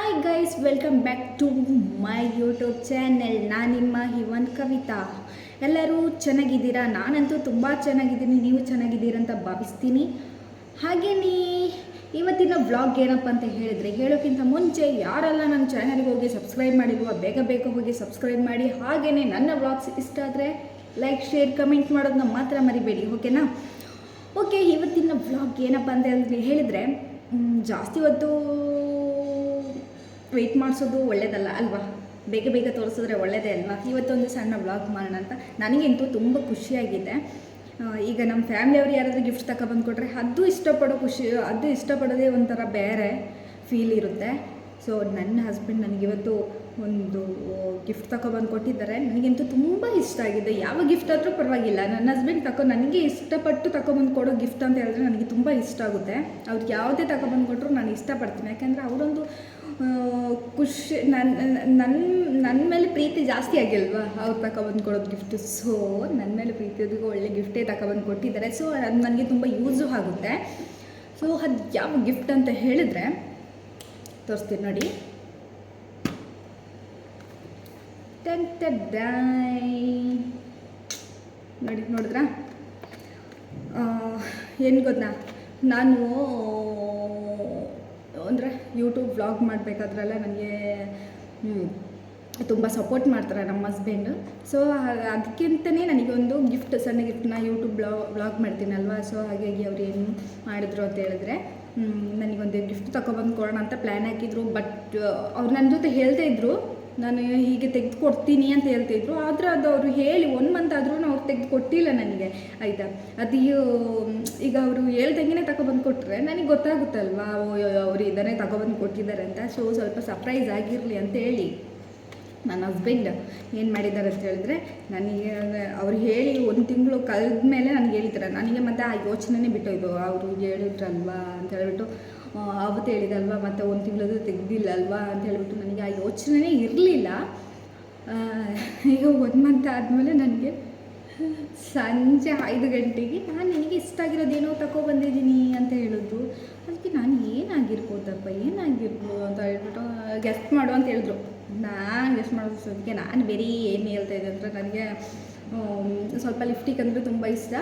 Hi guys, welcome back to my YouTube channel. ನಾನು ನಿಮ್ಮ ಹಿವನ್ ಕವಿತಾ. ಎಲ್ಲರೂ ಚೆನ್ನಾಗಿದ್ದೀರಾ? ನಾನಂತೂ ತುಂಬ ಚೆನ್ನಾಗಿದ್ದೀನಿ. ನೀವು ಚೆನ್ನಾಗಿದ್ದೀರಂತ ಭಾವಿಸ್ತೀನಿ. ಹಾಗೆಯೇ ಇವತ್ತಿನ ವ್ಲಾಗ್ ಏನಪ್ಪ ಅಂತ ಹೇಳಿದರೆ, ಹೇಳೋಕ್ಕಿಂತ ಮುಂಚೆ ಯಾರೆಲ್ಲ ನನ್ನ ಚಾನಲ್ಗೆ ಹೋಗಿ ಸಬ್ಸ್ಕ್ರೈಬ್ ಮಾಡಿಲ್ವೋ ಬೇಗ ಹೋಗಿ ಸಬ್ಸ್ಕ್ರೈಬ್ ಮಾಡಿ. ಹಾಗೆಯೇ ನನ್ನ ವ್ಲಾಗ್ಸ್ ಇಷ್ಟ ಆದರೆ ಲೈಕ್, ಶೇರ್, ಕಮೆಂಟ್ ಮಾಡೋದನ್ನ ಮಾತ್ರ ಮರಿಬೇಡಿ, ಓಕೆನಾ? ಓಕೆ, ಇವತ್ತಿನ ವ್ಲಾಗ್ ಏನಪ್ಪ ಅಂತ ಹೇಳಿದರೆ, ಜಾಸ್ತಿ ಹೊತ್ತು ವೆಯ್ಟ್ ಮಾಡಿಸೋದು ಒಳ್ಳೆಯದಲ್ಲ ಅಲ್ವಾ? ಬೇಗ ತೋರಿಸಿದ್ರೆ ಒಳ್ಳೆಯದೇ ಅಲ್ವಾ? ಇವತ್ತೊಂದು ಸಣ್ಣ ವ್ಲಾಗ್ ಮಾಡೋಣ ಅಂತ. ನನಗಂತೂ ತುಂಬ ಖುಷಿಯಾಗಿದೆ. ಈಗ ನಮ್ಮ ಫ್ಯಾಮಿಲಿಯವರು ಯಾರಾದರೂ ಗಿಫ್ಟ್ ತಗೊಬಂದು ಕೊಟ್ಟರೆ ಅದು ಇಷ್ಟಪಡೋದೇ ಒಂಥರ ಬೇರೆ ಫೀಲ್ ಇರುತ್ತೆ. ಸೊ ನನ್ನ ಹಸ್ಬೆಂಡ್ ನನಗಿವತ್ತು ಒಂದು ಗಿಫ್ಟ್ ತಗೊಬಂದು ಕೊಟ್ಟಿದ್ದಾರೆ. ನನಗಂತೂ ತುಂಬ ಇಷ್ಟ ಆಗಿದೆ. ಯಾವ ಗಿಫ್ಟ್ ಆದರೂ ಪರವಾಗಿಲ್ಲ, ನನ್ನ ಹಸ್ಬೆಂಡ್ ನನಗೆ ಇಷ್ಟಪಟ್ಟು ತಗೊಬಂದು ಕೊಡೋ ಗಿಫ್ಟ್ ಅಂತ ಹೇಳಿದ್ರೆ ನನಗೆ ತುಂಬ ಇಷ್ಟ ಆಗುತ್ತೆ. ಅವ್ರಿಗೆ ಯಾವುದೇ ತಗೊಬಂದು ಕೊಟ್ಟರು ನಾನು ಇಷ್ಟಪಡ್ತೀನಿ. ಯಾಕೆಂದರೆ ಅವರೊಂದು ಖುಷಿ, ನನ್ನ ಮೇಲೆ ಪ್ರೀತಿ ಜಾಸ್ತಿ ಆಗಿಲ್ವಾ ಅವ್ರು ತಗೊಬಂದು ಕೊಡೋದು ಗಿಫ್ಟು. ಸೊ ನನ್ನ ಮೇಲೆ ಪ್ರೀತಿಯೋದಕ್ಕೂ ಒಳ್ಳೆ ಗಿಫ್ಟೇ ತಗೊಬಂದು ಕೊಟ್ಟಿದ್ದಾರೆ. ಸೊ ಅದು ನನಗೆ ತುಂಬ ಯೂಸು ಆಗುತ್ತೆ. ಸೊ ಅದು ಯಾವ ಗಿಫ್ಟ್ ಅಂತ ಹೇಳಿದ್ರೆ ತೋರಿಸ್ತೀನಿ ನೋಡಿ. ನೋಡಿದ್ರಾ? ಏನು ಗೊತ್ತಾ, ನಾನು ಅಂದರೆ ಯೂಟ್ಯೂಬ್ ವ್ಲಾಗ್ ಮಾಡಬೇಕಾದ್ರೆಲ್ಲ ನನಗೆ ತುಂಬ ಸಪೋರ್ಟ್ ಮಾಡ್ತಾರೆ ನಮ್ಮ ಹಸ್ಬೆಂಡು. ಸೊ ಅದಕ್ಕಿಂತಲೇ ನನಗೊಂದು ಸಣ್ಣ ಗಿಫ್ಟನ್ನ ಯೂಟ್ಯೂಬ್ ವ್ಲಾಗ್ ಮಾಡ್ತೀನಲ್ವ. ಸೊ ಹಾಗಾಗಿ ಅವ್ರು ಏನು ಮಾಡಿದ್ರು ಅಂತ ಹೇಳಿದ್ರೆ, ನನಗೊಂದು ಗಿಫ್ಟ್ ತಗೊಬಂದು ಕೊಡೋಣ ಅಂತ ಪ್ಲ್ಯಾನ್ ಹಾಕಿದ್ರು. ಬಟ್ ಅವ್ರು ನನ್ನ ಜೊತೆ ಹೇಳ್ತಾ ಇದ್ರು, ನಾನು ಹೀಗೆ ತೆಗೆದು ಕೊಡ್ತೀನಿ ಅಂತ ಹೇಳ್ತಿದ್ರು. ಆದರೆ ಅದು ಅವರು ಹೇಳಿ 1 ಮಂತ್ ಆದ್ರೂ ಅವ್ರು ತೆಗೆದು ಕೊಟ್ಟಿಲ್ಲ ನನಗೆ, ಆಯಿತಾ? ಅದು ಈಗ ಅವರು ಹೇಳ್ದಂಗೆ ತಗೊಬಂದು ಕೊಟ್ಟರೆ ನನಗೆ ಗೊತ್ತಾಗುತ್ತಲ್ವಾ ಅವರು ಇದನ್ನೇ ತಗೊಬಂದು ಕೊಟ್ಟಿದ್ದಾರೆ ಅಂತ. ಸೊ ಸ್ವಲ್ಪ ಸರ್ಪ್ರೈಸ್ ಆಗಿರಲಿ ಅಂತೇಳಿ ನನ್ನ ಹಸ್ಬೆಂಡ್ ಏನು ಮಾಡಿದ್ದಾರೆ ಅಂತ ಹೇಳಿದ್ರೆ, ನನಗೆ ಅವ್ರು ಹೇಳಿ 1 ತಿಂಗಳು ಕಳೆದ ಮೇಲೆ ನನಗೆ ಹೇಳ್ತಾರೆ. ನನಗೆ ಮತ್ತು ಆ ಯೋಚನೆನೇ ಬಿಟ್ಟೋಯ್ತು. ಅವರು ಹೇಳಿದ್ರಲ್ವಾ ಅಂತ ಹೇಳ್ಬಿಟ್ಟು, ಆವತ್ತು ಹೇಳಿದಲ್ವಾ, ಮತ್ತು 1 ತಿಂಗಳದ್ದು ತೆಗೆದಿಲ್ಲ ಅಲ್ವಾ ಅಂತ ಹೇಳ್ಬಿಟ್ಟು ನನಗೆ ಆ ಯೋಚನೆನೇ ಇರಲಿಲ್ಲ. ಈಗ 1 ಮಂತ್ ಆದಮೇಲೆ ನನಗೆ ಸಂಜೆ 5 ಗಂಟೆಗೆ ನಾನು ನನಗೆ ಇಷ್ಟ ಆಗಿರೋದೇನೋ ತಗೊಬಂದಿದ್ದೀನಿ ಅಂತ ಹೇಳಿದ್ರು. ಅದಕ್ಕೆ ನಾನು ಏನಾಗಿರ್ಬೋದಪ್ಪ ಅಂತ ಹೇಳ್ಬಿಟ್ಟು ಗೆಸ್ಟ್ ಮಾಡು ಅಂತ ಹೇಳಿದ್ರು. ನಾನು ಗೆಸ್ಟ್ ಮಾಡೋದಕ್ಕೆ ನಾನು ಬೇರೆ ಏನು ಹೇಳ್ತಾಯಿದ್ದೆ ಅಂದರೆ, ನನಗೆ ಸ್ವಲ್ಪ ಲಿಫ್ಟಿಕ್ ಅಂದರೆ ತುಂಬ ಇಷ್ಟ.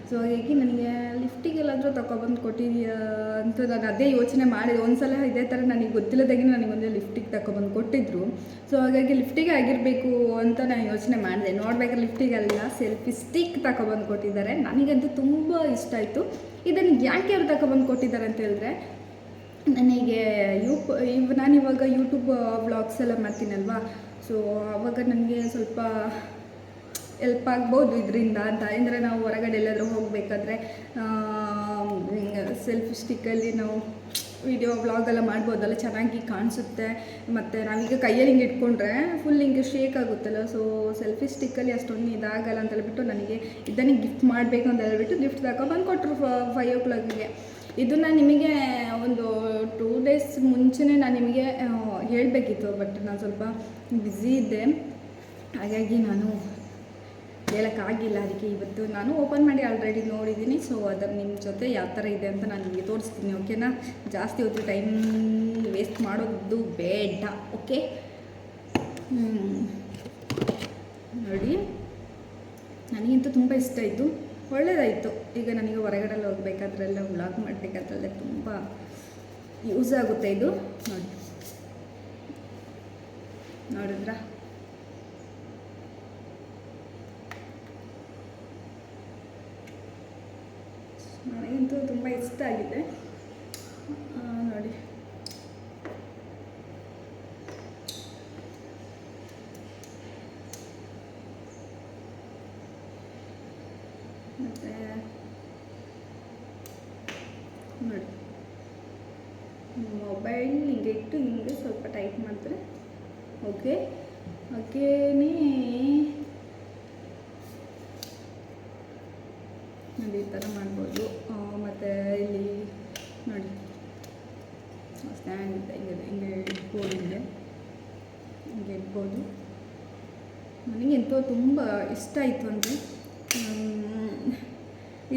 ಸೊ ಹಾಗಾಗಿ ನನಗೆ ಲಿಫ್ಟಿಗೆಲ್ಲಾದರೂ ತಗೊಬಂದು ಕೊಟ್ಟಿದೆಯಾ ಅಂತ ನಾನು ಅದೇ ಯೋಚನೆ ಮಾಡಿದೆ. ಒಂದು ಸಲ ಇದೇ ಥರ ನನಗೆ ಗೊತ್ತಿಲ್ಲದಾಗೆ ನನಗೊಂದು ಲಿಫ್ಟಿಗೆ ತಗೊಬಂದು ಕೊಟ್ಟಿದ್ದರು. ಸೊ ಹಾಗಾಗಿ ಲಿಫ್ಟಿಗೆ ಆಗಿರಬೇಕು ಅಂತ ನಾನು ಯೋಚನೆ ಮಾಡಿದೆ. ನೋಡ್ಬೇಕಾದ್ರೆ ಲಿಫ್ಟಿಗೆಲ್ಲ ಸೆಲ್ಫಿ ಸ್ಟಿಕ್ ತಗೊಬಂದು ಕೊಟ್ಟಿದ್ದಾರೆ. ನನಗಂತೂ ತುಂಬ ಇಷ್ಟ ಆಯಿತು. ಇದನ್ನು ಯಾಕೆ ಅವ್ರು ತಗೊಬಂದು ಕೊಟ್ಟಿದ್ದಾರೆ ಅಂತ ಹೇಳಿದ್ರೆ, ನನಗೆ ನಾನಿವಾಗ ಯೂಟ್ಯೂಬ್ ವ್ಲಾಗ್ಸ್ ಎಲ್ಲ ಮಾಡ್ತೀನಲ್ವಾ. ಸೊ ಆವಾಗ ನನಗೆ ಸ್ವಲ್ಪ ಎಲ್ಪ್ ಆಗ್ಬೋದು ಇದರಿಂದ ಅಂತ. ಅಂದರೆ ನಾವು ಹೊರಗಡೆ ಎಲ್ಲಾದರೂ ಹೋಗಬೇಕಾದ್ರೆ ಸೆಲ್ಫಿ ಸ್ಟಿಕ್ಕಲ್ಲಿ ನಾವು ವಿಡಿಯೋ ವ್ಲಾಗೆಲ್ಲ ಮಾಡ್ಬೋದಲ್ಲ, ಚೆನ್ನಾಗಿ ಕಾಣಿಸುತ್ತೆ. ಮತ್ತು ನಾವೀಗ ಕೈಯಲ್ಲಿ ಹಿಂಗೆ ಇಟ್ಕೊಂಡ್ರೆ ಫುಲ್ ಹಿಂಗೆ ಶೇಕ್ ಆಗುತ್ತಲ್ಲ. ಸೊ ಸೆಲ್ಫಿ ಸ್ಟಿಕ್ಕಲ್ಲಿ ಅಷ್ಟೊಂದು ಇದಾಗಲ್ಲ ಅಂತ ಹೇಳ್ಬಿಟ್ಟು ನನಗೆ ಇದನ್ನೇ ಗಿಫ್ಟ್ ಮಾಡಬೇಕು ಅಂತ ಹೇಳ್ಬಿಟ್ಟು ಗಿಫ್ಟ್ ತಗೊಬಂದು ಕೊಟ್ಟರು 5 o'clock. ಇದನ್ನು ನಿಮಗೆ ಒಂದು 2 days ಮುಂಚೆನೇ ನಾನು ನಿಮಗೆ ಹೇಳಬೇಕಿತ್ತು. ಬಟ್ ನಾನು ಸ್ವಲ್ಪ ಬ್ಯುಸಿ ಇದ್ದೆ, ಹಾಗಾಗಿ ನಾನು ಹೇಳೋಕ್ಕಾಗಿಲ್ಲ. ಅದಕ್ಕೆ ಇವತ್ತು ನಾನು ಓಪನ್ ಮಾಡಿ ಆಲ್ರೆಡಿ ನೋಡಿದ್ದೀನಿ. ಸೊ ಅದನ್ನು ನಿಮ್ಮ ಜೊತೆ ಯಾವ ಥರ ಇದೆ ಅಂತ ನಾನು ನಿಮಗೆ ತೋರಿಸ್ತೀನಿ, ಓಕೆನಾ? ಜಾಸ್ತಿ ಹೊತ್ತು ಟೈಮ್ ವೇಸ್ಟ್ ಮಾಡೋದು ಬೇಡ, ಓಕೆ? ನೋಡಿ, ನನಗಂತೂ ತುಂಬ ಇಷ್ಟ ಆಯಿತು, ಒಳ್ಳೆಯದಾಯಿತು. ಈಗ ನನಗೆ ಹೊರಗಡೆ ಹೋಗಬೇಕಾದ್ರೆಲ್ಲ ವ್ಲಾಗ್ ಮಾಡಬೇಕಾದ್ರೆಲ್ಲ ತುಂಬ ಯೂಸ್ ಆಗುತ್ತೆ ಇದು. ನೋಡಿದ್ರಾ? ನನಗಂತೂ ತುಂಬ ಇಷ್ಟ ಆಗಿದೆ. ನೋಡಿ, ಮತ್ತು ನೋಡಿ, ಮೊಬೈಲ್ ಹಿಂಗೆ ಇಟ್ಟು ಹಿಂಗೆ ಸ್ವಲ್ಪ ಟೈಟ್ ಮಾಡಿದ್ರೆ ಓಕೆ. ಹಾಗೇನೇ ನೋಡಿ, ಈ ಥರ ಮಾಡ್ಬೋದು. ಮತ್ತು ಇಲ್ಲಿ ನೋಡಿ ಸ್ಟ್ಯಾಂಡ್ ಹಿಂಗೆ ಇಟ್ಬೋದು, ಹಿಂಗೆ ಇಟ್ಬೋದು. ನನಗಂತೂ ತುಂಬ ಇಷ್ಟ ಆಯಿತು. ಅಂದರೆ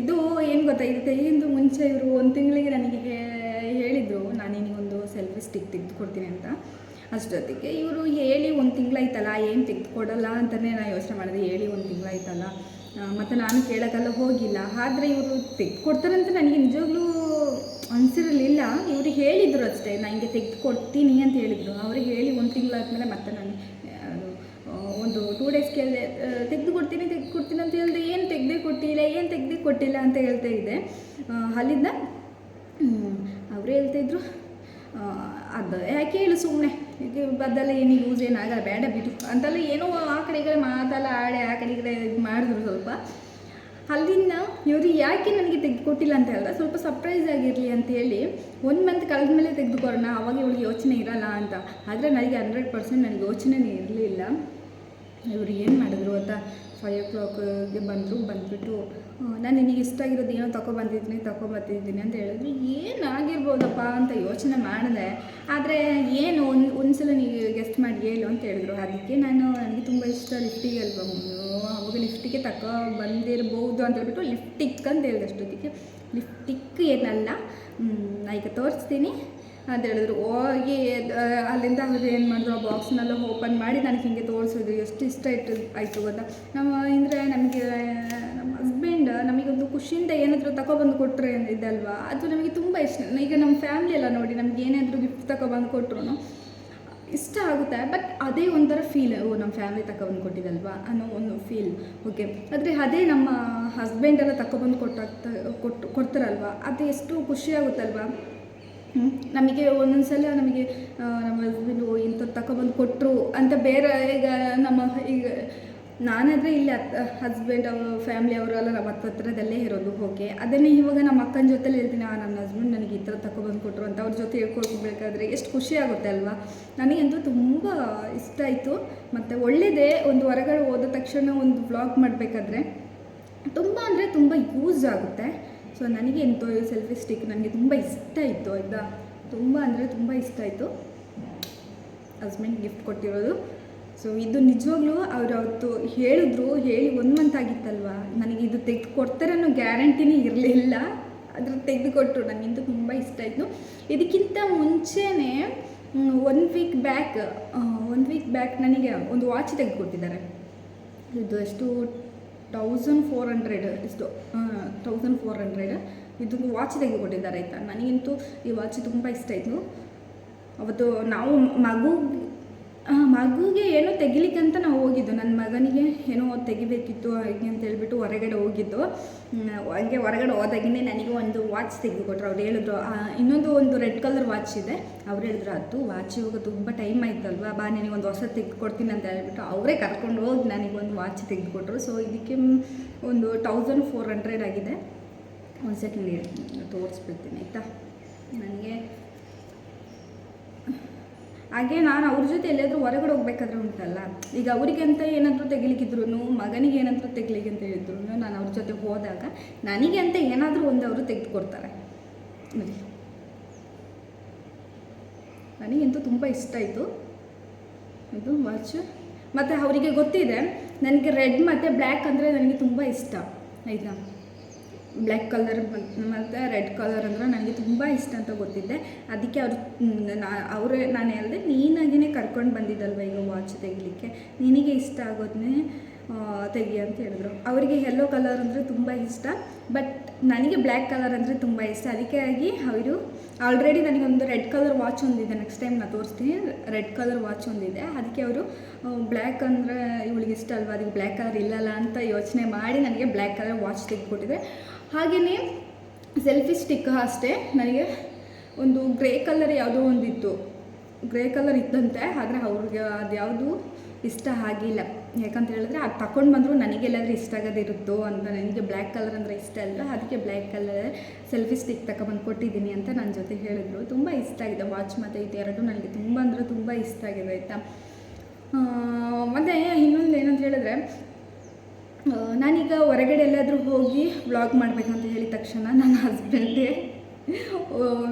ಇದು ಏನು ಗೊತ್ತಾ, ಇದು ತೆಗಿಯಿಂದ ಮುಂಚೆ ಇವರು 1 ತಿಂಗಳಿಗೆ ನನಗೆ ಹೇಳಿದರು, ನಾನು ನಿನಗೊಂದು ಸೆಲ್ಫಿ ಸ್ಟಿಕ್ ತೆಗೆದುಕೊಡ್ತೀನಿ ಅಂತ. ಅಷ್ಟೊತ್ತಿಗೆ ಇವರು ಹೇಳಿ 1 ತಿಂಗಳಾಯ್ತಲ್ಲ, ಏನು ತೆಗೆದುಕೊಡಲ್ಲ ಅಂತಲೇ ನಾನು ಯೋಚನೆ ಮಾಡಿದೆ. ಹೇಳಿ 1 ತಿಂಗಳಾಯ್ತಲ್ಲ, ಮತ್ತು ನಾನು ಕೇಳೋಕ್ಕೆಲ್ಲ ಹೋಗಿಲ್ಲ. ಆದರೆ ಇವರು ತೆಗೆದುಕೊಡ್ತಾರಂತ ನನಗೆ ನಿಜವಾಗ್ಲೂ ಅನಿಸಿರಲಿಲ್ಲ. ಇವ್ರಿಗೆ ಹೇಳಿದರು ಅಷ್ಟೇ, ನನಗೆ ತೆಗೆದುಕೊಡ್ತೀನಿ ಅಂತ ಹೇಳಿದರು. ಅವ್ರಿಗೆ ಹೇಳಿ 1 ತಿಂಗಳಾದ್ಮೇಲೆ ಮತ್ತೆ ನಾನು ಒಂದು 2 ಡೇಸ್ ಕೇಳಿದೆ, ತೆಗೆದುಕೊಡ್ತೀನಿ ಅಂತ ಹೇಳಿದೆ. ಏನು ತೆಗೆದೇ ಕೊಟ್ಟಿಲ್ಲ ಅಂತ ಹೇಳ್ತಾ ಇದ್ದೆ. ಅಲ್ಲಿಂದ ಅವರು ಹೇಳ್ತಾಯಿದ್ರು, ಅದು ಯಾಕೆ ಹೇಳು ಸುಮ್ಮನೆ, ಈಗ ಅದೆಲ್ಲ ಏನು ಯೂಸ್ ಏನಾಗಲ್ಲ, ಬೇಡ ಬಿಡು ಅಂತೆಲ್ಲ ಏನೋ ಆ ಕಡೆಗೆ ಮಾತೆಲ್ಲ ಆಡೆ ಆ ಕಡೆಗೆ ಇದು ಮಾಡಿದ್ರು. ಸ್ವಲ್ಪ ಅಲ್ಲಿಂದ ಇವರು ಯಾಕೆ ನನಗೆ ತೆಗೆದುಕೊಟ್ಟಿಲ್ಲ ಅಂತ ಹೇಳಿದ್ರೆ, ಸ್ವಲ್ಪ ಸರ್ಪ್ರೈಸ್ ಆಗಿರಲಿ ಅಂತೇಳಿ 1 ಮಂತ್ ಕಳೆದ ಮೇಲೆ ತೆಗೆದುಕೊಡೋಣ, ಆವಾಗ ಇವಳಿಗೆ ಯೋಚನೆ ಇರೋಲ್ಲ ಅಂತ. ಆದರೆ ನನಗೆ 100% ನನಗೆ ಯೋಚನೆನೇ ಇರಲಿಲ್ಲ. ಇವರು ಏನು ಮಾಡಿದ್ರು ಅಂತ 5 o'clockಗೆ ಬಂದುಬಿಟ್ಟು ನಾನು ನಿನಗೆ ಇಷ್ಟ ಆಗಿರೋದು ಏನೋ ತೊಗೊಬರ್ತಿದ್ದೀನಿ ಅಂತ ಹೇಳಿದ್ರು. ಏನಾಗಿರ್ಬೋದಪ್ಪ ಅಂತ ಯೋಚನೆ ಮಾಡಿದೆ. ಆದರೆ ಏನು ಒಂದು ಸಲ ನೀವು ಗೆಸ್ಟ್ ಮಾಡಿ ಹೇಳು ಅಂತ ಹೇಳಿದ್ರು. ಅದಕ್ಕೆ ನನಗೆ ತುಂಬ ಇಷ್ಟ ಲಿಫ್ಟಿಗೆ ಅಲ್ವಾ, ಅವಾಗ ಲಿಫ್ಟಿಗೆ ಬಂದಿರ್ಬೋದು ಅಂತ ಹೇಳ್ಬಿಟ್ಟು ಲಿಫ್ಟಿಕ್ ಅಂತ ಹೇಳಿದೆ. ಅಷ್ಟೊತ್ತಿಗೆ ಲಿಫ್ಟಿಕ್ ಏನಲ್ಲ, ನಾ ಈಗ ತೋರಿಸ್ತೀನಿ ಅಂತ ಹೇಳಿದ್ರು. ಹೋಗಿ ಅಲ್ಲಿಂದ ಅವರು ಏನು ಮಾಡಿದ್ರು, ಆ ಬಾಕ್ಸ್ನೆಲ್ಲ ಓಪನ್ ಮಾಡಿ ನನಗೆ ಹೀಗೆ ತೋರಿಸಿದ್ರು. ಎಷ್ಟು ಇಷ್ಟ ಆಯಿತು ಗೊತ್ತಾ. ಅಂದರೆ ನಮಗೆ ನಮ್ಮ ಹಸ್ಬೆಂಡ್ ನಮಗೊಂದು ಖುಷಿಯಿಂದ ಏನಾದರೂ ತಗೊಬಂದು ಕೊಟ್ಟರೆ ಇದಲ್ವಾ, ಅದು ನಮಗೆ ತುಂಬ ಇಷ್ಟ. ಈಗ ನಮ್ಮ ಫ್ಯಾಮಿಲಿ ಎಲ್ಲ ನೋಡಿ, ನಮ್ಗೆ ಏನಾದರೂ ಗಿಫ್ಟ್ ತಗೊಬಂದು ಕೊಟ್ಟರು ಇಷ್ಟ ಆಗುತ್ತೆ. ಬಟ್ ಅದೇ ಒಂಥರ ಫೀಲ್, ನಮ್ಮ ಫ್ಯಾಮಿಲಿ ತಗೊಬಂದು ಕೊಟ್ಟಿದ್ದಲ್ವಾ ಅನ್ನೋ ಒಂದು ಫೀಲ್. ಓಕೆ, ಆದರೆ ಅದೇ ನಮ್ಮ ಹಸ್ಬೆಂಡೆಲ್ಲ ತಗೊಬಂದು ಕೊಡ್ತಾರಲ್ವ, ಅದು ಎಷ್ಟು ಖುಷಿ ಆಗುತ್ತಲ್ವ ನಮಗೆ. ಒಂದೊಂದು ಸಲ ನಮಗೆ ನಮ್ಮ ಹಸ್ಬೆಂಡು ಇಂಥದ್ದು ತಗೊಬಂದು ಕೊಟ್ಟರು ಅಂತ ಬೇರೆ, ಈಗ ನಾನಾದರೆ ಇಲ್ಲಿ ಹಸ್ಬೆಂಡ್ ಫ್ಯಾಮಿಲಿ ಅವರೆಲ್ಲ ನಮ್ಮ ಹತ್ರದಲ್ಲೇ ಇರೋದು. ಓಕೆ, ಅದನ್ನೇ ಇವಾಗ ನಮ್ಮ ಅಕ್ಕನ ಜೊತೆಲಿ ಹೇಳ್ತೀನಿ, ನನ್ನ ಹಸ್ಬೆಂಡ್ ನನಗೆ ಈ ಥರ ತಗೊಬಂದು ಕೊಟ್ಟರು ಅಂತ ಅವ್ರ ಜೊತೆ ಹೇಳ್ಕೊಳ್ಬೇಕಾದ್ರೆ ಎಷ್ಟು ಖುಷಿ ಆಗುತ್ತೆ ಅಲ್ವಾ. ನನಗಂತೂ ತುಂಬ ಇಷ್ಟ ಆಯಿತು. ಮತ್ತು ಒಳ್ಳೆಯದೇ, ಒಂದು ಹೊರಗಡೆ ಹೋದ ತಕ್ಷಣ ಒಂದು ವ್ಲಾಗ್ ಮಾಡಬೇಕಾದ್ರೆ ತುಂಬ ಅಂದರೆ ತುಂಬ ಯೂಸ್ ಆಗುತ್ತೆ. ಸೊ ನನಗೆ ಎಂತೋ ಸೆಲ್ಫಿ ಸ್ಟಿಕ್ ನನಗೆ ತುಂಬ ಇಷ್ಟ ಇತ್ತು ಆಯಿತಾ, ತುಂಬ ಅಂದರೆ ತುಂಬ ಇಷ್ಟ ಆಯಿತು. ಹಸ್ಬೆಂಡ್ ಗಿಫ್ಟ್ ಕೊಟ್ಟಿರೋದು. ಸೊ ಇದು ನಿಜವಾಗ್ಲೂ ಅವ್ರು ಅವತ್ತು ಹೇಳಿದ್ರು, ಹೇಳಿ 1 ಮಂತ್ ಆಗಿತ್ತಲ್ವ, ನನಗೆ ಇದು ತೆಗೆದುಕೊಡ್ತಾರೆ ಅನ್ನೋ ಗ್ಯಾರಂಟಿನೇ ಇರಲಿಲ್ಲ. ಅದ್ರ ತೆಗೆದುಕೊಟ್ರು. ನನಗಿಂತೂ ತುಂಬ ಇಷ್ಟ ಆಯಿತು. ಇದಕ್ಕಿಂತ ಮುಂಚೆನೇ 1 ವೀಕ್ ಬ್ಯಾಕ್ ನನಗೆ ಒಂದು ವಾಚ್ ತೆಗೆದುಕೊಟ್ಟಿದ್ದಾರೆ. ಇದು ಎಷ್ಟು 1400 ಇಷ್ಟು 1400 ಇದೊಂದು ವಾಚ್ ತೆಗೆದುಕೊಟ್ಟಿದ್ದಾರೆ ಆಯಿತಾ. ನನಗಂತೂ ಈ ವಾಚ್ ತುಂಬ ಇಷ್ಟ ಆಯಿತು. ಅವತ್ತು ನಾವು ಮಗುಗೆ ಏನೋ ತೆಗಿಲಿಕ್ಕಂತ ನಾವು ಹೋಗಿದ್ದು, ನನ್ನ ಮಗನಿಗೆ ಏನೋ ತೆಗಿಬೇಕಿತ್ತು ಹಾಗೆ ಅಂತ ಹೇಳ್ಬಿಟ್ಟು ಹೊರಗಡೆ ಹೋಗಿದ್ದು. ಹಂಗೆ ಹೊರಗಡೆ ಹೋದಾಗಿನೇ ನನಗೆ ಒಂದು ವಾಚ್ ತೆಗೆದುಕೊಟ್ರು. ಅವ್ರು ಹೇಳಿದ್ರು ಒಂದು ರೆಡ್ ಕಲರ್ ವಾಚ್ ಇದೆ. ಅವ್ರು ಹೇಳಿದ್ರು ಅದು ವಾಚ್ ಇವಾಗ ತುಂಬ ಟೈಮ್ ಆಯ್ತಲ್ವಾ, ಬಾ ನನಗೆ ಒಂದು ಹೊಸ ತೆಗೆದುಕೊಡ್ತೀನಿ ಅಂತ ಹೇಳ್ಬಿಟ್ಟು ಅವರೇ ಕರ್ಕೊಂಡು ಹೋಗಿ ನನಗೊಂದು ವಾಚ್ ತೆಗೆದುಕೊಟ್ರು. ಸೊ ಇದಕ್ಕೆ ಒಂದು 1400 ಆಗಿದೆ. ಒಂದು ಸೆಕೆಂಡ್ ತೋರಿಸ್ಬಿಡ್ತೀನಿ ಆಯಿತಾ. ನನಗೆ ಹಾಗೆ ನಾನು ಅವ್ರ ಜೊತೆ ಎಲ್ಲಾದರೂ ಹೊರಗಡೆ ಹೋಗ್ಬೇಕಾದ್ರೆ ಉಂಟಲ್ಲ, ಈಗ ಅವರಿಗೆ ಅಂತ ಏನಾದರೂ ತೆಗಿಲಿಕ್ಕಿದ್ರು, ಮಗನಿಗೆ ಏನಾದರೂ ತೆಗಿಲಿಕ್ಕೆ ಅಂತ ಹೇಳಿದ್ರು, ನಾನು ಅವ್ರ ಜೊತೆ ಹೋದಾಗ ನನಗೆ ಅಂತ ಏನಾದರೂ ಒಂದು ಅವರು ತೆಗೆದುಕೊಡ್ತಾರೆ ನೋಡಿ. ನನಗಂತೂ ತುಂಬ ಇಷ್ಟ ಆಯಿತು ಇದು ವಾಚ್. ಮತ್ತು ಅವರಿಗೆ ಗೊತ್ತಿದೆ ನನಗೆ ರೆಡ್ ಮತ್ತು ಬ್ಲ್ಯಾಕ್ ಅಂದರೆ ನನಗೆ ತುಂಬ ಇಷ್ಟ ಆಯಿತಾ. ಬ್ಲ್ಯಾಕ್ ಕಲರ್ ಮತ್ತು ರೆಡ್ ಕಲರ್ ಅಂದರೆ ನನಗೆ ತುಂಬ ಇಷ್ಟ ಅಂತ ಗೊತ್ತಿದ್ದೆ. ಅದಕ್ಕೆ ನಾನು ಹೇಳಿದೆ, ನೀನಾಗಿಯೇ ಕರ್ಕೊಂಡು ಬಂದಿದ್ದಲ್ವ ಈಗ ವಾಚ್ ತೆಗಿಲಿಕ್ಕೆ, ನಿನಗೆ ಇಷ್ಟ ಆಗೋದನ್ನೇ ತೆಗಿ ಅಂತ ಹೇಳಿದ್ರು. ಅವರಿಗೆ ಯೆಲ್ಲೋ ಕಲರ್ ಅಂದರೆ ತುಂಬ ಇಷ್ಟ, ಬಟ್ ನನಗೆ ಬ್ಲ್ಯಾಕ್ ಕಲರ್ ಅಂದರೆ ತುಂಬ ಇಷ್ಟ. ಅದಕ್ಕಾಗಿ ಅವರು ಆಲ್ರೆಡಿ ನನಗೊಂದು ರೆಡ್ ಕಲರ್ ವಾಚ್ ಒಂದಿದೆ, ನೆಕ್ಸ್ಟ್ ಟೈಮ್ ನಾನು ತೋರಿಸ್ತೀನಿ. ರೆಡ್ ಕಲರ್ ವಾಚ್ ಒಂದಿದೆ, ಅದಕ್ಕೆ ಅವರು ಬ್ಲ್ಯಾಕ್ ಅಂದರೆ ಇವಳಿಗೆ ಇಷ್ಟ ಅಲ್ವಾ, ಅದಕ್ಕೆ ಬ್ಲ್ಯಾಕ್ ಕಲರ್ ಇಲ್ಲಲ್ಲ ಅಂತ ಯೋಚನೆ ಮಾಡಿ ನನಗೆ ಬ್ಲ್ಯಾಕ್ ಕಲರ್ ವಾಚ್ ತೆಗೆದುಕೊಟ್ಟಿದೆ. ಹಾಗೆಯೇ ಸೆಲ್ಫಿ ಸ್ಟಿಕ್ ಅಷ್ಟೇ, ನನಗೆ ಒಂದು ಗ್ರೇ ಕಲರ್ ಯಾವುದೋ ಒಂದಿತ್ತು, ಗ್ರೇ ಕಲರ್ ಇತ್ತಂತೆ. ಆದರೆ ಅವ್ರಿಗೆ ಅದು ಯಾವುದು ಇಷ್ಟ ಆಗಿಲ್ಲ. ಯಾಕಂತ ಹೇಳಿದ್ರೆ ಅದು ತಗೊಂಡು ಬಂದರೂ ನನಗೆಲ್ಲಾದರೂ ಇಷ್ಟ ಆಗೋದಿರುತ್ತೋ ಅಂತ. ನನಗೆ ಬ್ಲ್ಯಾಕ್ ಕಲರ್ ಅಂದರೆ ಇಷ್ಟ ಅಲ್ಲ, ಅದಕ್ಕೆ ಬ್ಲ್ಯಾಕ್ ಕಲರ್ ಸೆಲ್ಫಿ ಸ್ಟಿಕ್ ತಗೊಬಂದು ಕೊಟ್ಟಿದ್ದೀನಿ ಅಂತ ನನ್ನ ಜೊತೆ ಹೇಳಿದ್ರು. ತುಂಬ ಇಷ್ಟ ಆಗಿದೆ ವಾಚ್ ಮತ್ತು ಇದೆರಡು ನನಗೆ ತುಂಬ ಅಂದರೆ ತುಂಬ ಇಷ್ಟ ಆಗಿದೆ ಆಯಿತಾ. ಮತ್ತು ಇನ್ನೊಂದು ಏನಂತ ಹೇಳಿದ್ರೆ, ನಾನೀಗ ಹೊರಗಡೆ ಎಲ್ಲಾದರೂ ಹೋಗಿ ವ್ಲಾಗ್ ಮಾಡಬೇಕಂತ ಹೇಳಿದ ತಕ್ಷಣ ನನ್ನ ಹಸ್ಬೆಂಡೇ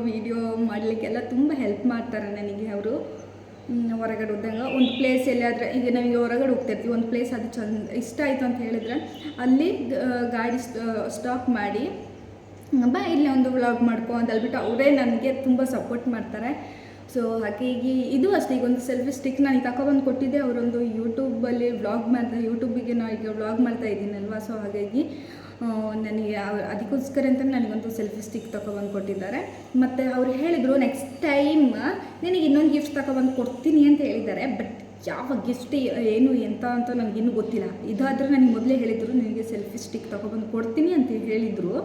ವೀಡಿಯೋ ಮಾಡಲಿಕ್ಕೆಲ್ಲ ತುಂಬ ಹೆಲ್ಪ್ ಮಾಡ್ತಾರೆ ನನಗೆ. ಅವರು ಹೊರಗಡೆ ಹೋದಾಗ ಒಂದು ಪ್ಲೇಸ್ ಎಲ್ಲಾದರೆ, ಈಗ ನಮಗೆ ಹೊರಗಡೆ ಹೋಗ್ತಾಯಿರ್ತೀವಿ, ಒಂದು ಪ್ಲೇಸ್ ಅದು ಇಷ್ಟ ಆಯಿತು ಅಂತ ಹೇಳಿದರೆ ಅಲ್ಲಿ ಗಾಡಿ ಸ್ಟಾಪ್ ಮಾಡಿ ಬಾ ಇಲ್ಲೇ ಒಂದು ವ್ಲಾಗ್ ಮಾಡ್ಕೊ ಅಂತ ಹೇಳ್ಬಿಟ್ಟು ಅವರೇ ನನಗೆ ತುಂಬ ಸಪೋರ್ಟ್ ಮಾಡ್ತಾರೆ. ಸೊ ಹಾಗಾಗಿ ಇದು ಅಷ್ಟೇ, ಈಗ ಒಂದು ಸೆಲ್ಫಿ ಸ್ಟಿಕ್ ನನಗೆ ತಗೊಬಂದು ಕೊಟ್ಟಿದ್ದೆ. ಅವರೊಂದು ಯೂಟ್ಯೂಬಲ್ಲಿ ಯೂಟ್ಯೂಬಿಗೆ ನಾನು ಈಗ ವ್ಲಾಗ್ ಮಾಡ್ತಾ ಇದ್ದೀನಲ್ವ, ಸೊ ಹಾಗಾಗಿ ನನಗೆ ಅದಕ್ಕೋಸ್ಕರ ಅಂತ ನನಗೊಂದು ಸೆಲ್ಫಿ ಸ್ಟಿಕ್ ತಗೊಬಂದು ಕೊಟ್ಟಿದ್ದಾರೆ. ಮತ್ತು ಅವ್ರು ಹೇಳಿದರು ನೆಕ್ಸ್ಟ್ ಟೈಮ್ ನಿನಗೆ ಇನ್ನೊಂದು ಗಿಫ್ಟ್ ತಗೊಬಂದು ಕೊಡ್ತೀನಿ ಅಂತ ಹೇಳಿದ್ದಾರೆ. ಬಟ್ ಯಾವ ಗಿಫ್ಟ್ ಏನು ಎಂತ ಅಂತ ನನಗಿನ್ನೂ ಗೊತ್ತಿಲ್ಲ. ಇದಾದರೆ ನನಗೆ ಮೊದಲೇ ಹೇಳಿದರು ನನಗೆ ಸೆಲ್ಫಿ ಸ್ಟಿಕ್ ತಗೊಬಂದು ಕೊಡ್ತೀನಿ ಅಂತ ಹೇಳಿದರು